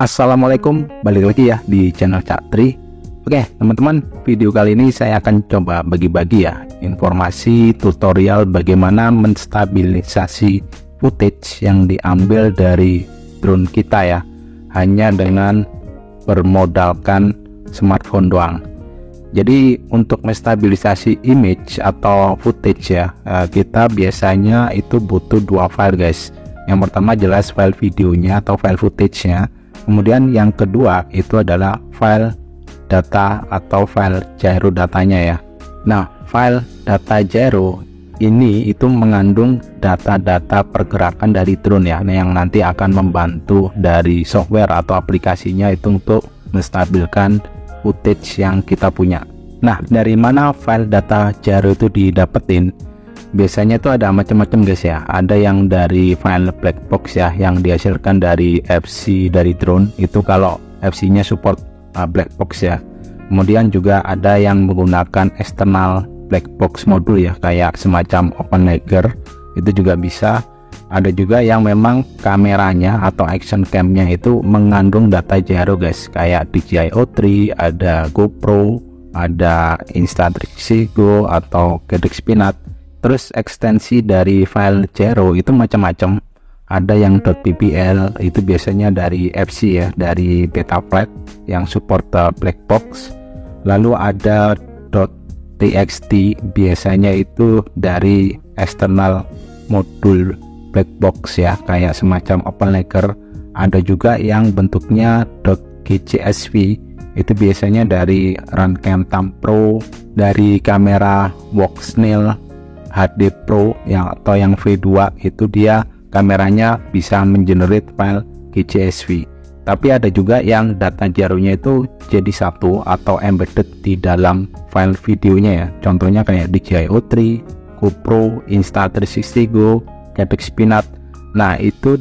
Assalamualaikum, balik lagi ya di channel Cak Tri. Oke teman-teman, video kali ini saya akan coba bagi-bagi ya informasi tutorial bagaimana menstabilisasi footage yang diambil dari drone kita ya, hanya dengan bermodalkan smartphone doang. Jadi untuk menstabilisasi image atau footage ya, kita biasanya itu butuh dua file guys. Yang pertama jelas file videonya atau file footage-nya. Kemudian yang kedua itu adalah file data atau file gyro datanya ya. Nah, file data gyro ini itu mengandung data-data pergerakan dari drone ya, yang nanti akan membantu dari software atau aplikasinya itu untuk menstabilkan footage yang kita punya. Nah, dari mana file data gyro itu didapetin? Biasanya itu ada macam-macam guys ya. Ada yang dari file black box ya, yang dihasilkan dari FC dari drone. Itu kalau FC nya support black box ya. Kemudian juga ada yang menggunakan external black box modul ya, kayak semacam OpenLayer, itu juga bisa. Ada juga yang memang kameranya atau action cam-nya itu mengandung data gyro guys, kayak DJI O3, ada GoPro, ada Insta360 Go atau Gadget Spinat. Terus ekstensi dari file gyro itu macam-macam. Ada yang .ppl, itu biasanya dari FC ya, dari Betaflight yang support black box. Lalu ada .txt, biasanya itu dari external modul black box ya, kayak semacam OpenLayer. Ada juga yang bentuknya .gcsv, itu biasanya dari Runcam Tam Pro, dari kamera Voxnail HD Pro yang atau yang V2, itu dia kameranya bisa mengenerate file GCSV. Tapi ada juga yang data gyro-nya itu jadi satu atau embedded di dalam file videonya ya. Contohnya kayak DJI O3, GoPro, Insta360 Go, Gadget Spinat. Nah, itu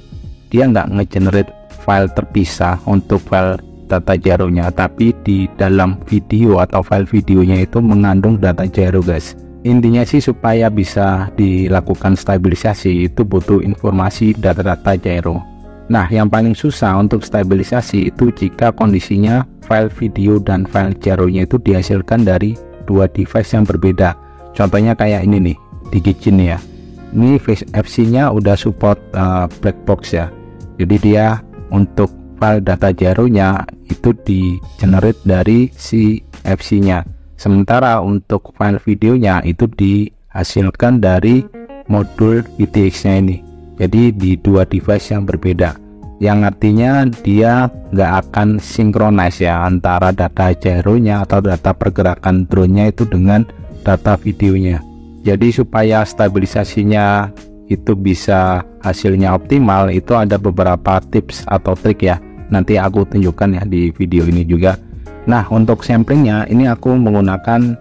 dia nggak nge-generate file terpisah untuk file data gyro-nya, tapi di dalam video atau file videonya itu mengandung data gyro guys. Intinya sih supaya bisa dilakukan stabilisasi itu butuh informasi data-data gyro. Nah, yang paling susah untuk stabilisasi itu jika kondisinya file video dan file gyro-nya itu dihasilkan dari dua device yang berbeda. Contohnya kayak ini nih, DigiGen ya. Ini FC-nya udah support black box ya. Jadi dia untuk file data gyro-nya itu di-generate dari si FC-nya. Sementara untuk file videonya itu dihasilkan dari modul VTX-nya ini. Jadi di dua device yang berbeda, yang artinya dia nggak akan synchronize ya antara data gyro-nya atau data pergerakan drone-nya itu dengan data videonya. Jadi supaya stabilisasinya itu bisa hasilnya optimal, itu ada beberapa tips atau trik ya. Nanti aku tunjukkan ya di video ini juga. Nah, untuk samplingnya ini aku menggunakan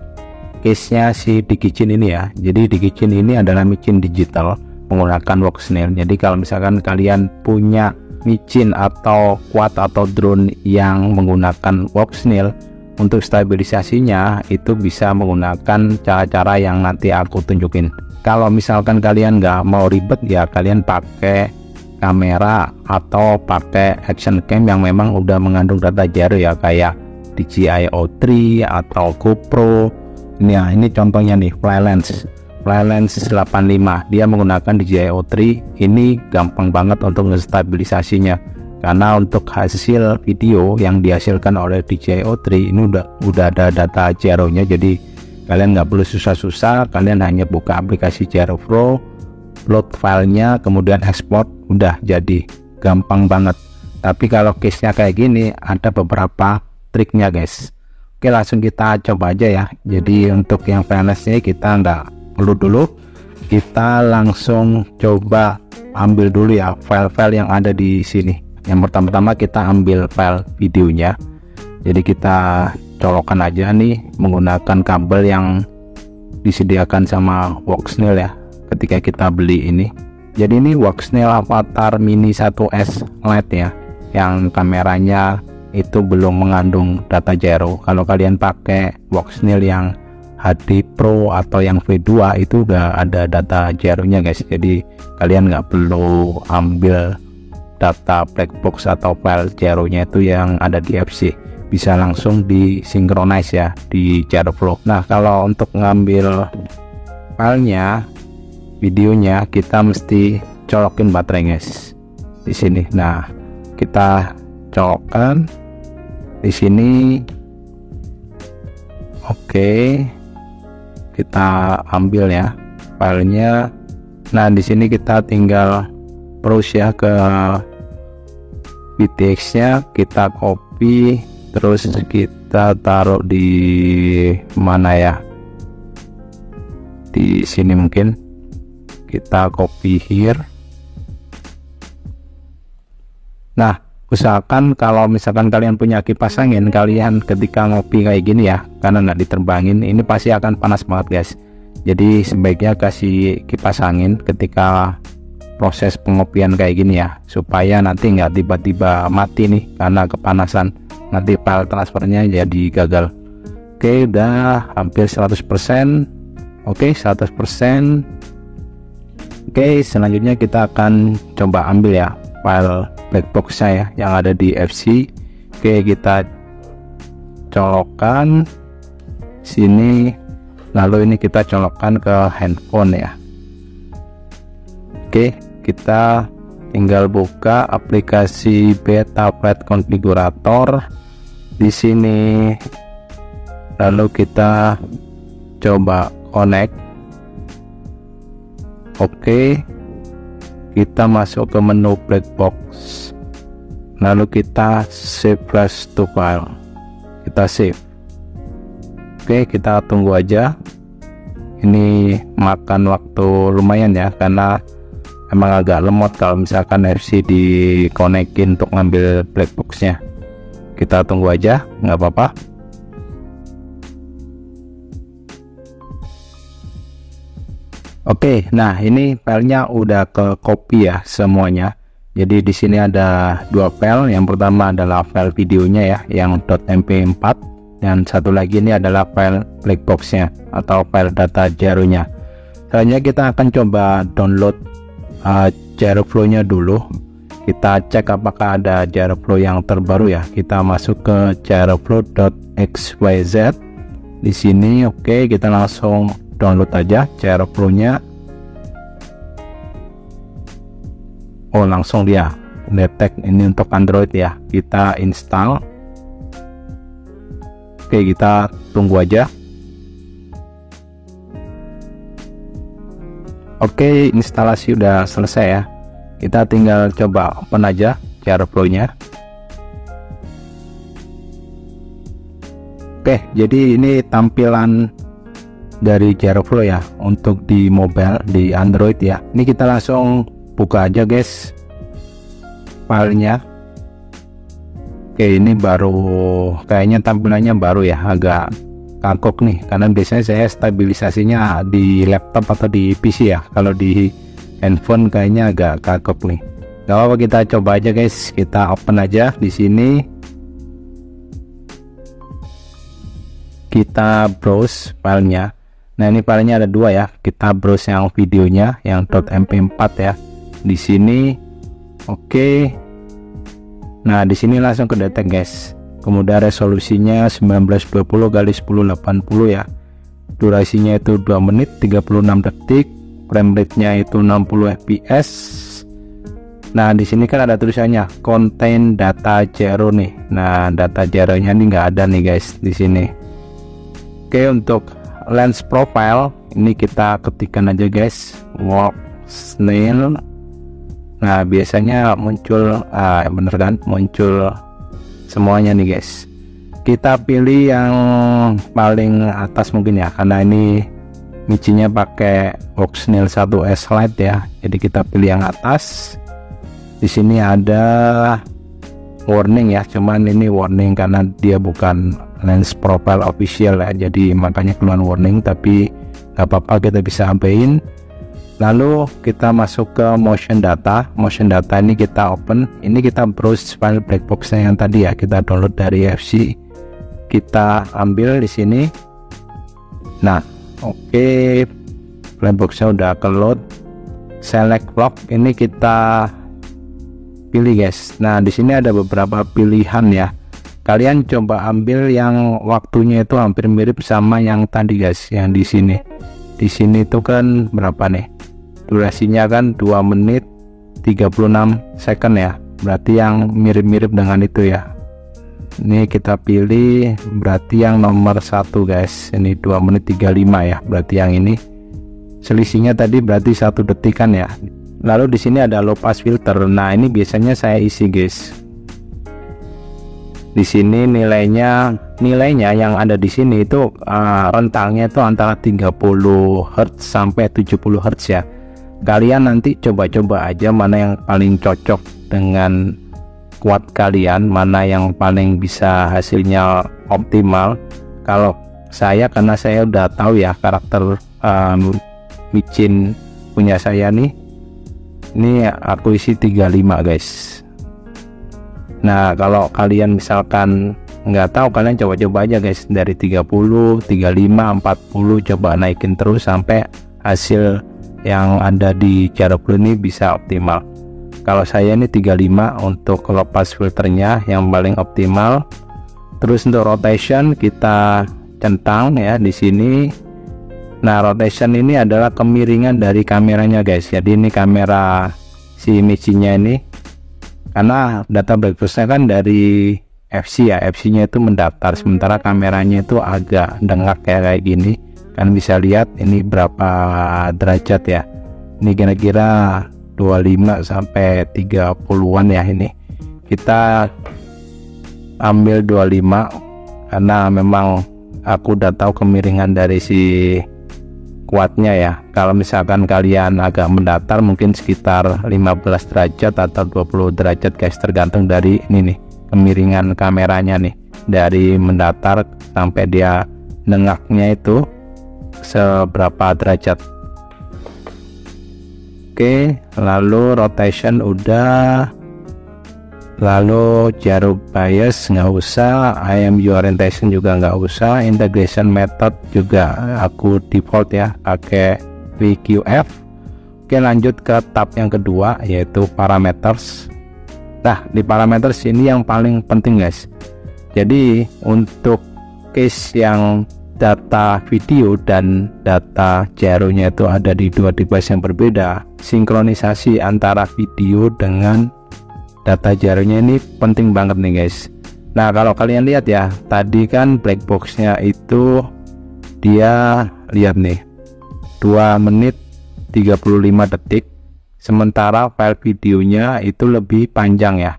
case-nya si DigiGen ini ya. Jadi DigiGen ini adalah micin digital menggunakan Voxnail. Jadi kalau misalkan kalian punya micin atau quad atau drone yang menggunakan Voxnail, untuk stabilisasinya itu bisa menggunakan cara-cara yang nanti aku tunjukin. Kalau misalkan kalian nggak mau ribet ya, kalian pakai kamera atau pakai action cam yang memang udah mengandung data gyro ya, kayak DJI O3 atau GoPro. Ini contohnya nih, Flylens 85, dia menggunakan DJI O3. Ini gampang banget untuk stabilisasinya, karena untuk hasil video yang dihasilkan oleh DJI O3 ini udah ada data gyro-nya. Jadi kalian nggak perlu susah-susah, kalian hanya buka aplikasi Gyro Pro, load filenya, kemudian export, udah jadi, gampang banget. Tapi kalau case-nya kayak gini ada beberapa triknya guys. Oke, langsung kita coba aja ya. Jadi untuk yang Flylens-nya kita nggak perlu dulu, kita langsung coba ambil dulu ya file-file yang ada di sini. Yang pertama-tama kita ambil file videonya. Jadi kita colokkan aja nih menggunakan kabel yang disediakan sama Voxnail ya ketika kita beli ini. Jadi ini Voxnail Avatar Mini 1S Lite ya, yang kameranya itu belum mengandung data gyro. Kalau kalian pakai Voxnail yang HD Pro atau yang V2 itu udah ada data gyro nya guys. Jadi kalian nggak perlu ambil data black box atau file Jero-nya itu yang ada di FC, bisa langsung disinkronize ya di Jeroflow. Nah, kalau untuk ngambil filenya, videonya, kita mesti colokin baterai guys di sini. Nah, kita colokkan di sini. Oke, kita ambil ya filenya. Nah, di sini kita tinggal browse ya ke VTX-nya, kita copy, terus kita taruh di mana ya? Di sini mungkin. Kita copy here. Nah, usahakan kalau misalkan kalian punya kipas angin, kalian ketika ngopi kayak gini ya, karena nggak diterbangin, ini pasti akan panas banget guys. Jadi sebaiknya kasih kipas angin ketika proses pengopian kayak gini ya, supaya nanti nggak tiba-tiba mati nih karena kepanasan, nanti file transfernya jadi gagal. Oke, udah hampir 100%. Oke, 100%. Oke, selanjutnya kita akan coba ambil ya file black box saya yang ada di FC. Oke, kita colokkan sini, lalu ini kita colokkan ke handphone ya. Oke, kita tinggal buka aplikasi Betaflight Configurator di sini, lalu kita coba connect. Oke, kita masuk ke menu black box, lalu kita save flash to file, kita save. Oke, kita tunggu aja. Ini makan waktu lumayan ya, karena emang agak lemot kalau misalkan FC dikonekin untuk ngambil black boxnya. Kita tunggu aja, nggak apa-apa. Oke, nah ini filenya udah ke copy ya semuanya. Jadi di sini ada dua file. Yang pertama adalah file videonya ya, yang .mp4, dan satu lagi ini adalah file black boxnya atau file data Jero-nya. Selanjutnya kita akan coba download Jeroflow-nya dulu. Kita cek apakah ada Jeroflow yang terbaru ya. Kita masuk ke jeroflow.xyz di sini. Oke, kita langsung download aja Jeroflow-nya. Oh, langsung dia detect ini untuk Android ya. Kita install. Oke, kita tunggu aja. Oke, instalasi udah selesai ya. Kita tinggal coba open aja Jeroflow-nya. Oke, jadi ini tampilan dari Jeroflow ya untuk di mobile, di Android ya. Ini kita langsung buka aja guys filenya. Oke, ini baru, kayaknya tampilannya baru ya, agak kagok nih, karena biasanya saya stabilisasinya di laptop atau di PC ya. Kalau di handphone kayaknya agak kagok nih. Gak apa-apa, kita coba aja guys. Kita open aja di sini. Kita browse filenya. Nah, ini filenya ada dua ya. Kita browse yang videonya yang .mp4 ya. Di sini. Oke. Nah, di sini langsung ke detect guys. Kemudian resolusinya 1920x1080 ya. Durasinya itu 2 menit 36 detik. Frame rate-nya itu 60 fps. Nah, di sini kan ada tulisannya contain data Jero nih. Nah, data Jero-nya ini nggak ada nih guys di sini. Oke, untuk lens profile ini kita ketikkan aja guys, walk snail. Nah, biasanya muncul bener kan, muncul semuanya nih guys. Kita pilih yang paling atas mungkin ya, karena ini micinya pakai walk snail 1S Lite ya. Jadi kita pilih yang atas. Di sini ada warning ya, cuman ini warning karena dia bukan lens profile official ya, jadi makanya keluar warning, tapi nggak apa-apa, kita bisa abain. Lalu kita masuk ke motion data. Motion data ini kita open. Ini kita browse file black box-nya yang tadi ya, kita download dari FC. Kita ambil di sini. Nah, oke, black box-nya udah ke load. Select vlog ini kita pilih guys. Nah, di sini ada beberapa pilihan ya. Kalian coba ambil yang waktunya itu hampir mirip sama yang tadi guys, yang di sini. Di sini itu kan berapa nih? Durasinya kan 2 menit 36 second ya. Berarti yang mirip-mirip dengan itu ya. Ini kita pilih berarti yang nomor 1 guys. Ini 2 menit 35 ya. Berarti yang ini. Selisihnya tadi berarti 1 detik kan ya. Lalu di sini ada low pass filter. Nah, ini biasanya saya isi guys. Di sini nilainya yang ada di sini itu rentangnya itu antara 30 Hz sampai 70 Hz ya. Kalian nanti coba-coba aja mana yang paling cocok dengan kuat kalian, mana yang paling bisa hasilnya optimal. Kalau saya, karena saya udah tahu ya karakter micin punya saya nih, ini aku isi 35 guys. Nah, kalau kalian misalkan nggak tahu, kalian coba-coba aja guys, dari 30, 35, 40 coba naikin terus sampai hasil yang ada di Jaroblo ini bisa optimal. Kalau saya ini 35 untuk low pass filternya yang paling optimal. Terus untuk rotation kita centang ya di sini. Nah, rotation ini adalah kemiringan dari kameranya guys. Jadi ini kamera si micinnya ini, karena data blackboxnya kan dari FC ya, FC nya itu mendatar, sementara kameranya itu agak dengak kayak gini. Kan bisa lihat ini berapa derajat ya. Ini kira-kira 25 sampai 30-an ya. Ini kita ambil 25 karena memang aku udah tahu kemiringan dari si kuatnya ya. Kalau misalkan kalian agak mendatar mungkin sekitar 15 derajat atau 20 derajat guys, tergantung dari ini nih kemiringan kameranya nih, dari mendatar sampai dia nengaknya itu seberapa derajat. Oke, lalu rotation udah, lalu jarum bias nggak usah, IMU orientation juga nggak usah, integration method juga aku default ya pakai VQF. Oke, lanjut ke tab yang kedua yaitu parameters. Nah, di parameters ini yang paling penting guys. Jadi untuk case yang data video dan data gyronya itu ada di dua device yang berbeda, sinkronisasi antara video dengan data gyronya ini penting banget nih guys. Nah, kalau kalian lihat ya, tadi kan black boxnya itu dia lihat nih 2 menit 35 detik, sementara file videonya itu lebih panjang ya,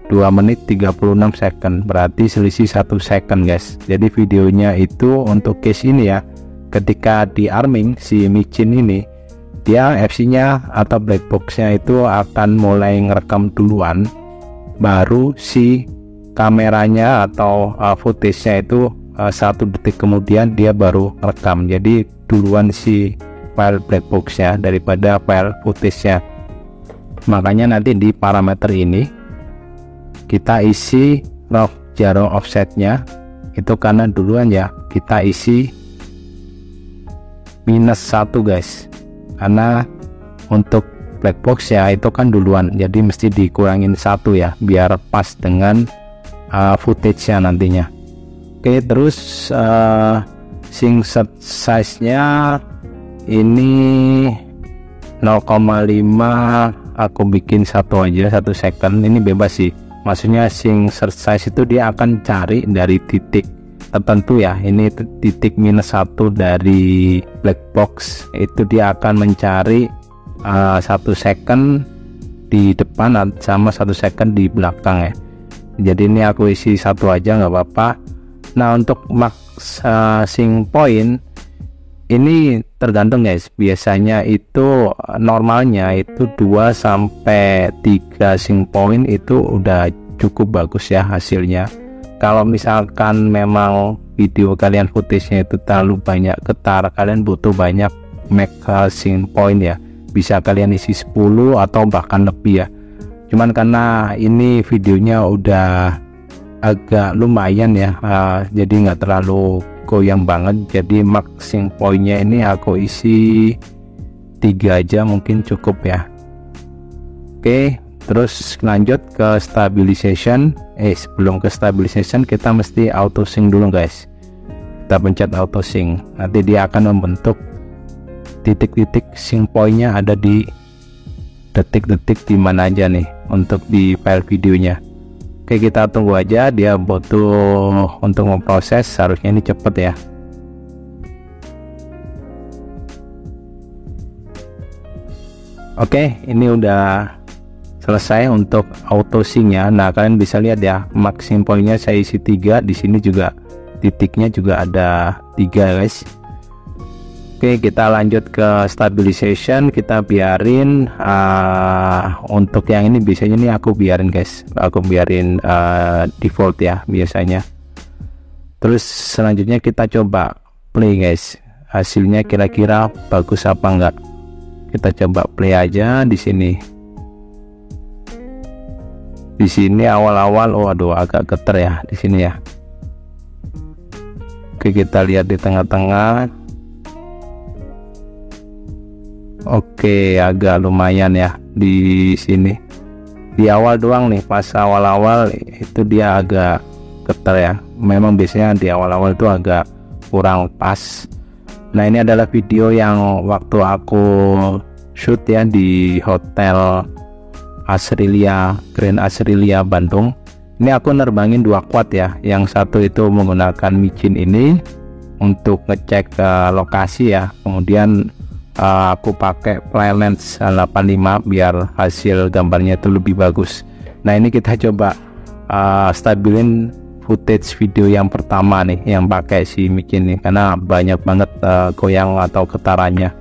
2 menit 36 second, berarti selisih 1 second guys. Jadi videonya itu untuk case ini ya, ketika di arming si micin ini, dia FC nya atau black boxnya itu akan mulai ngerekam duluan, baru si kameranya atau footage-nya itu 1 detik kemudian dia baru rekam. Jadi duluan si file black boxnya daripada file footage-nya. Makanya nanti di parameter ini kita isi log gyro offsetnya itu, karena duluan ya kita isi -1 guys, karena untuk black box ya itu kan duluan, jadi mesti dikurangin 1 ya biar pas dengan footage-nya nantinya. Oke, terus sync size nya ini 0,5, aku bikin 1 aja, 1 second, ini bebas sih. Maksudnya sync search size itu dia akan cari dari titik tertentu ya. Ini titik -1 dari black box, itu dia akan mencari 1 second di depan sama 1 second di belakang ya. Jadi ini aku isi 1 aja nggak apa-apa. Nah, untuk max sync point ini tergantung guys. Biasanya itu normalnya itu 2 sampai 3 sync point itu udah cukup bagus ya hasilnya. Kalau misalkan memang video kalian footage-nya itu terlalu banyak getar, kalian butuh banyak max sync point ya, bisa kalian isi 10 atau bahkan lebih ya. Cuman karena ini videonya udah agak lumayan ya, jadi nggak terlalu goyang banget, jadi max sync point-nya ini aku isi 3 aja mungkin cukup ya. Oke, Terus lanjut ke stabilization. Sebelum ke stabilization kita mesti auto sync dulu guys. Kita pencet auto sync, nanti dia akan membentuk titik-titik sync pointnya ada di detik-detik di mana aja nih untuk di file videonya. Oke, kita tunggu aja, dia butuh untuk memproses, harusnya ini cepet ya. Oke, ini udah selesai untuk auto sync ya. Nah, kalian bisa lihat ya, max sync pointnya saya isi 3, di sini juga titiknya juga ada 3 guys. Oke, kita lanjut ke stabilization. Kita biarin untuk yang ini biasanya nih aku biarin guys, aku biarin default ya biasanya. Terus selanjutnya kita coba play guys, hasilnya kira-kira bagus apa enggak. Kita coba play aja di sini. Di sini awal-awal waduh agak geter ya di sini ya. Oke, kita lihat di tengah-tengah. Oke, agak lumayan ya di sini. Di awal doang nih, pas awal-awal itu dia agak geter ya. Memang biasanya di awal-awal itu agak kurang pas. Nah, ini adalah video yang waktu aku shoot ya di Hotel Australia, Grand Australia Bandung. Ini aku nerbangin 2 quad ya, yang satu itu menggunakan micin ini untuk ngecek lokasi ya, kemudian aku pakai fly lens 85 biar hasil gambarnya itu lebih bagus. Nah, ini kita coba stabilin footage video yang pertama nih yang pakai si micin nih, karena banyak banget goyang atau getarannya.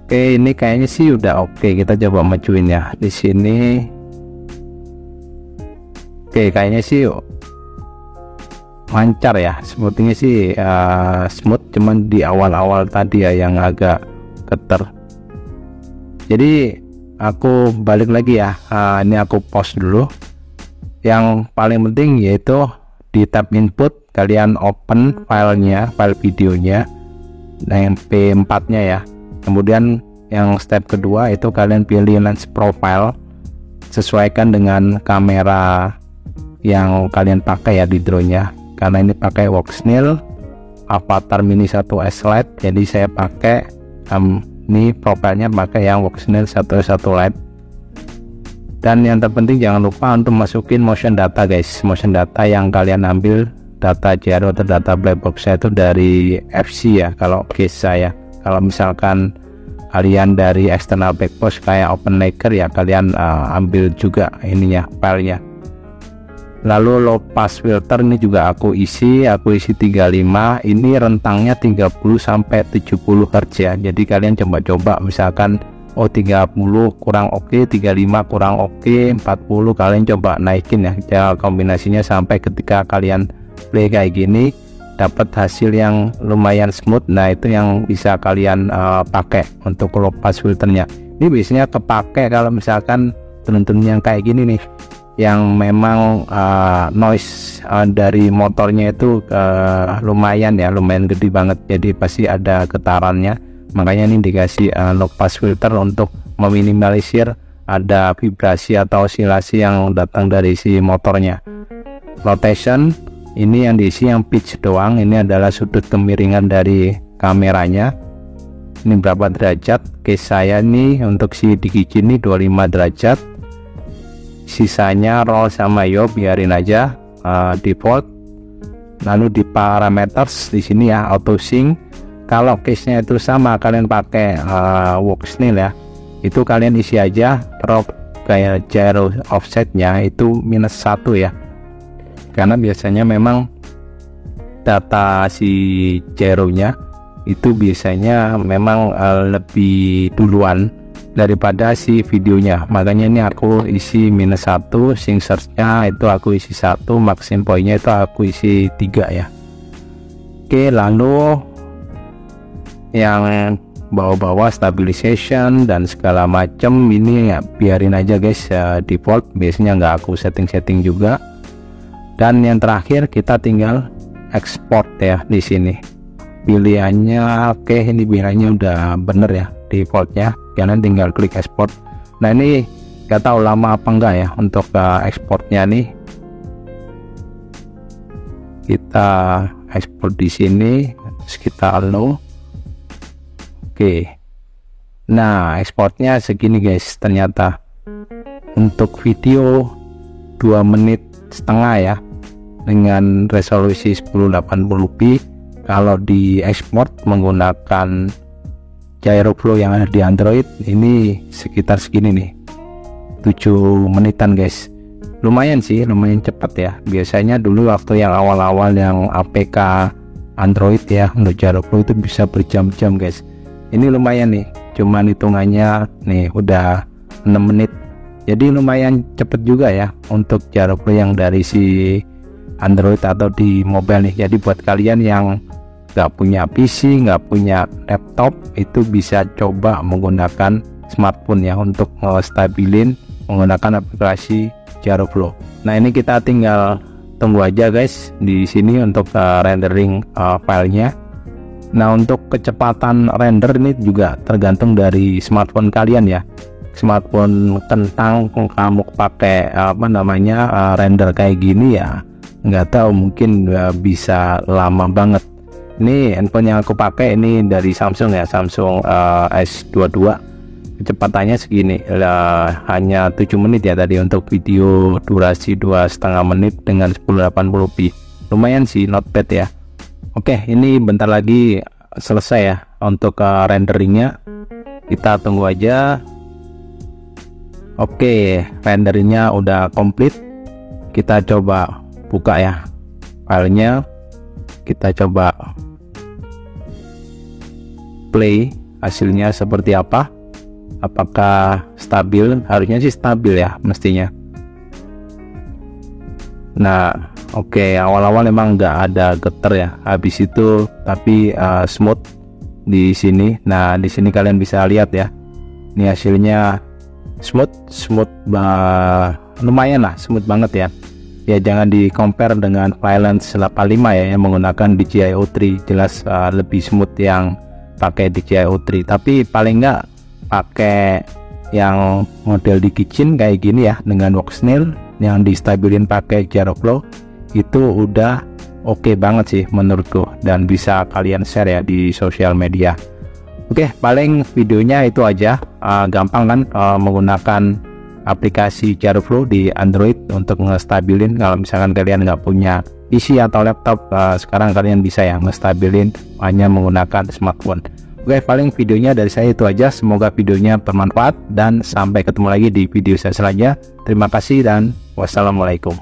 Oke, ini kayaknya sih udah oke. Kita coba majuin ya di sini. Oke, kayaknya sih lancar ya, smoothingnya sih smooth, cuman di awal-awal tadi ya yang agak geter. Jadi aku balik lagi ya, ini aku pause dulu. Yang paling penting yaitu di tab input kalian open filenya, file videonya, nah yang P4 nya ya. Kemudian yang step kedua itu kalian pilih lens profile, sesuaikan dengan kamera yang kalian pakai ya di drone-nya. Karena ini pakai Voxnil Avatar Mini 1S Lite, jadi saya pakai ini profilnya pakai yang Voxnil 1S Lite. Dan yang terpenting jangan lupa untuk masukin motion data guys. Motion data yang kalian ambil data gyro atau data black box itu dari FC ya kalau case saya. Kalau misalkan kalian dari external backbox kayak OpenLaker ya kalian ambil juga ininya filenya. Lalu low pass filter ini juga aku isi 35. Ini rentangnya 30 sampai 70 Hz ya. Jadi kalian coba-coba misalkan 30 kurang oke, 35 kurang oke, 40 kalian coba naikin ya cara kombinasinya sampai ketika kalian play kayak gini dapat hasil yang lumayan smooth. Nah, itu yang bisa kalian pakai untuk low pass filternya. Ini biasanya kepake kalau misalkan turun-turun yang kayak gini nih, yang memang noise dari motornya itu lumayan ya, lumayan gede banget, jadi pasti ada getarannya. Makanya ini dikasih low pass filter untuk meminimalisir ada vibrasi atau osilasi yang datang dari si motornya. Rotation ini yang diisi yang pitch doang, ini adalah sudut kemiringan dari kameranya. Ini berapa derajat? Case saya nih untuk si Digici ini 25 derajat. Sisanya roll sama yaw biarin aja default. Lalu di parameters di sini ya auto sync. Kalau case-nya itu sama kalian pakai Voxnil ya, itu kalian isi aja kayak gyro offsetnya itu -1 ya. Karena biasanya memang data si gyronya itu biasanya memang lebih duluan daripada si videonya. Makanya ini aku isi -1, sync search-nya itu aku isi 1, maximum point-nya itu aku isi 3 ya. Oke, lalu yang bawah-bawah stabilization dan segala macam ini ya biarin aja guys default, biasanya nggak aku setting juga. Dan yang terakhir kita tinggal export ya di sini pilihannya. Oke, ini pilihannya udah bener ya defaultnya, kalian tinggal klik export. Nah, ini Gak tahu lama apa enggak ya untuk ekspornya nih. Kita ekspor di sini sekitar 0. Oke. Nah, ekspornya segini guys. Ternyata untuk video 2 menit setengah ya, dengan resolusi 1080p. Kalau di ekspor menggunakan Gyroflow yang ada di Android, ini sekitar segini nih, 7 menitan guys. Lumayan sih, lumayan cepat ya. Biasanya dulu waktu yang awal-awal yang APK Android ya untuk Gyroflow itu bisa berjam-jam guys. Ini lumayan nih, cuman hitungannya nih udah 6 menit. Jadi lumayan cepet juga ya untuk Gyroflow yang dari si Android atau di mobile nih. Jadi buat kalian yang nggak punya PC, nggak punya laptop, itu bisa coba menggunakan smartphone ya untuk stabilin menggunakan aplikasi Gyroflow. Nah, ini kita tinggal tunggu aja guys di sini untuk rendering filenya. Nah, untuk kecepatan render ini juga tergantung dari smartphone kalian ya. Smartphone kentang kamu pakai render kayak gini ya, nggak tahu, mungkin bisa lama banget. Ini handphone yang aku pakai ini dari Samsung ya, Samsung S22. Kecepatannya segini, hanya 7 menit ya tadi untuk video durasi 2,5 menit dengan 1080p. Lumayan sih, not bad ya. Oke, ini bentar lagi selesai ya untuk renderingnya. Kita tunggu aja. Oke, renderingnya udah komplit. Kita coba buka ya filenya. Kita coba play hasilnya seperti apa. Apakah stabil? Harusnya sih stabil ya mestinya. Nah, oke, awal-awal memang nggak ada getar ya, habis itu tapi smooth di sini. Nah, di sini kalian bisa lihat ya, ini hasilnya smooth lumayan lah, smooth banget ya. Ya, jangan di compare dengan Violence 85 ya yang menggunakan DJI O3, jelas lebih smooth yang pakai DJI O3. Tapi paling nggak pakai yang model di kitchen kayak gini ya dengan Voxnail yang distabilin pakai Gyroflow, itu udah oke banget sih menurutku, dan bisa kalian share ya di sosial media. Oke, paling videonya itu aja. Gampang kan menggunakan aplikasi Gyroflow di Android untuk ngestabilin. Kalau misalkan kalian nggak punya PC atau laptop, sekarang kalian bisa ya ngestabilin hanya menggunakan smartphone. Oke, paling videonya dari saya itu aja. Semoga videonya bermanfaat dan sampai ketemu lagi di video saya selanjutnya. Terima kasih dan wassalamualaikum.